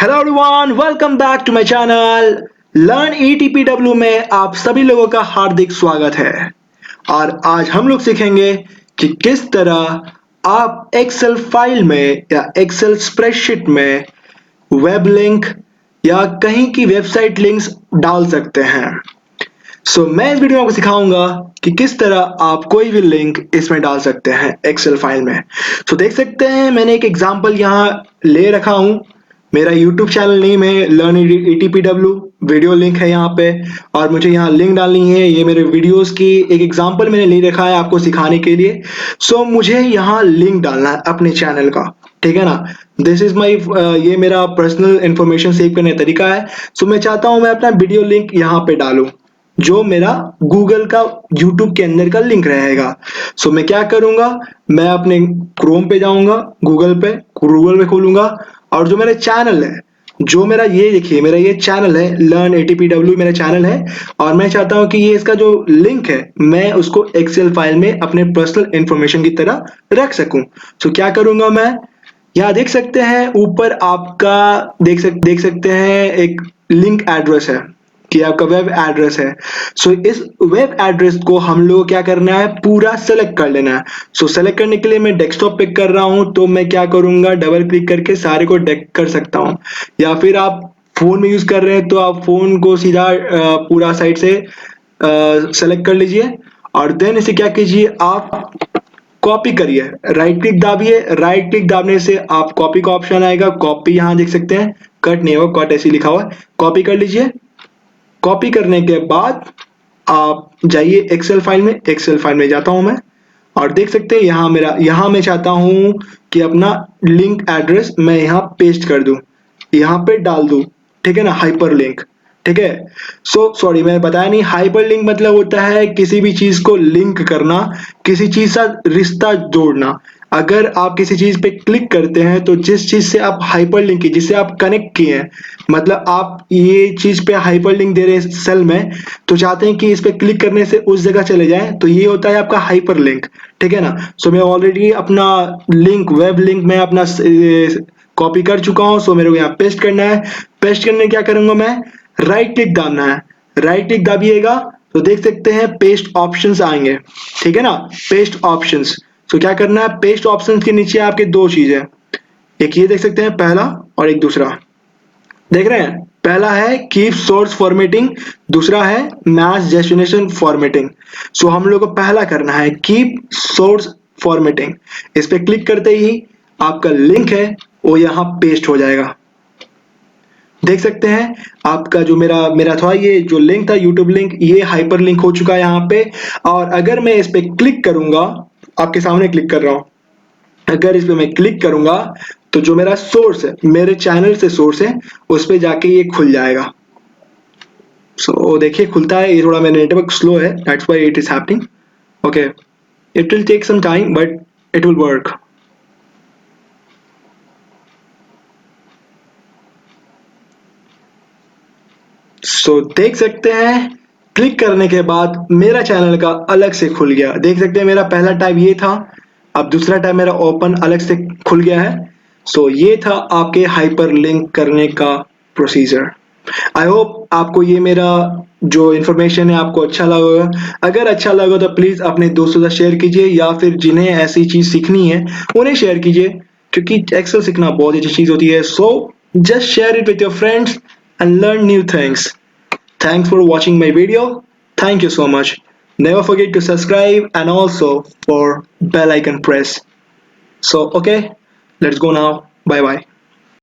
Hello everyone, welcome back to my channel learn ETPW में आप सभी लोगों का हार्दिक स्वागत है। और आज हम लोग सीखेंगे कि किस तरह आप एक्सेल फाइल में या एक्सेल स्प्रेडशीट में वेब लिंक या कहीं की वेबसाइट लिंक्स डाल सकते हैं। मैं इस वीडियो में आपको सिखाऊंगा कि किस तरह आप कोई भी लिंक इसमें डाल सकते हैं एक्सेल फाइल में। देख सकते हैं मैंने एक एग्जांपल यहाँ ले रखा हूँ। मेरा YouTube चैनल नेम है लर्न ETPW, वीडियो लिंक है यहाँ पे और मुझे यहाँ लिंक डालनी है। ये मेरे वीडियोस की एक एग्जांपल मैंने ले रखा है आपको सिखाने के लिए। मुझे यहाँ लिंक डालना है अपने चैनल का, ठीक है ना। दिस इज माई ये मेरा पर्सनल इंफॉर्मेशन सेव करने का तरीका है। मैं चाहता हूँ मैं अपना वीडियो लिंक यहाँ पे डालूं जो मेरा गूगल का YouTube के अंदर का लिंक रहेगा। मैं क्या करूंगा, मैं अपने क्रोम पे जाऊंगा, गूगल पे खोलूंगा और जो मेरा चैनल है, जो मेरा ये देखिए मेरा ये चैनल है लर्न ETPW मेरा चैनल है और मैं चाहता हूं कि ये इसका जो लिंक है मैं उसको एक्सेल फाइल में अपने पर्सनल इंफॉर्मेशन की तरह रख सकूं। क्या करूंगा मैं, यहाँ देख सकते हैं ऊपर आपका देख सकते हैं एक लिंक एड्रेस है कि आपका वेब एड्रेस है। इस वेब एड्रेस को हम लोग क्या करना है, पूरा सेलेक्ट कर लेना है। सेलेक्ट करने के लिए मैं डेस्कटॉप पिक कर रहा हूं, तो मैं क्या करूंगा, डबल क्लिक करके सारे को डेक कर सकता हूं। या फिर आप फोन में यूज कर रहे हैं तो आप फोन को सीधा पूरा साइड से सेलेक्ट कर लीजिए और देन इसे क्या कीजिए, आप कॉपी करिए, राइट क्लिक दाबिए। राइट क्लिक दाबने से आप कॉपी का ऑप्शन आएगा। कॉपी यहाँ देख सकते हैं, कट नहीं होगा, कट ऐसे लिखा हुआ है, कॉपी कर लीजिए। कॉपी करने के बाद आप जाइए एक्सेल फाइल में। एक्सेल फाइल में जाता हूं मैं और देख सकते हैं यहाँ मैं चाहता हूं कि अपना लिंक एड्रेस मैं यहाँ पेस्ट कर दूं, यहाँ पे डाल दूं, ठीक है ना, हाइपर लिंक, ठीक है। सॉरी मैंने बताया नहीं, हाइपर लिंक मतलब होता है किसी भी चीज को लिंक करना, किसी चीज से रिश्ता जोड़ना। अगर आप किसी चीज पे क्लिक करते हैं तो जिस चीज से आप हाइपर लिंक की, जिससे आप कनेक्ट किए हैं, मतलब आप ये चीज पे हाइपर लिंक दे रहे हैं सेल में, तो चाहते हैं कि इस पे क्लिक करने से उस जगह चले जाएं, तो ये होता है आपका हाइपर लिंक, ठीक है ना। मैं ऑलरेडी अपना लिंक, वेब लिंक मैं अपना कॉपी कर चुका हूं। मेरे को यहाँ पेस्ट करना है। पेस्ट करने क्या करूंगा मैं, राइट क्लिक दाबना है। राइट क्लिक दाबिएगा तो देख सकते हैं पेस्ट ऑप्शंस आएंगे, ठीक है ना, पेस्ट ऑप्शंस। क्या करना है, पेस्ट ऑप्शंस के नीचे आपके दो चीजें, एक ये देख सकते हैं पहला और एक दूसरा, देख रहे हैं। पहला है कीप सोर्स फॉर्मेटिंग, दूसरा है मैच डेस्टिनेशन फॉर्मेटिंग। हम लोग को पहला करना है कीप सोर्स फॉर्मेटिंग। इस पे क्लिक करते ही आपका लिंक है वो यहाँ पेस्ट हो जाएगा। देख सकते हैं आपका जो मेरा था, ये जो लिंक था YouTube लिंक, ये हाइपर लिंक हो चुका है यहाँ पे। और अगर मैं इस पे क्लिक करूंगा, आपके सामने क्लिक कर रहा हूं, अगर इस पे मैं क्लिक करूंगा तो जो मेरा सोर्स है, मेरे चैनल से सोर्स है, उस पे जाके ये खुल जाएगा। देखिए खुलता है। ये थोड़ा मेरा नेटवर्क स्लो है, that's why it is happening. Okay, it will take some time but it will work. देख सकते हैं क्लिक करने के बाद मेरा चैनल का अलग से खुल गया। देख सकते हैं मेरा पहला टाइप ये था, अब दूसरा टाइप मेरा ओपन अलग से खुल गया है। ये था आपके हाइपर लिंक करने का प्रोसीजर। आई होप आपको ये मेरा जो इन्फॉर्मेशन है आपको अच्छा लगा होगा। अगर अच्छा लगा तो प्लीज अपने दोस्तों से शेयर कीजिए, या फिर जिन्हें ऐसी चीज सीखनी है उन्हें शेयर कीजिए, क्योंकि एक्सेल सीखना बहुत अच्छी चीज होती है। Just share it with your friends and learn new things. Thanks for watching my video. Thank you so much. Never forget to subscribe and also for bell icon press. Okay, let's go now. Bye bye.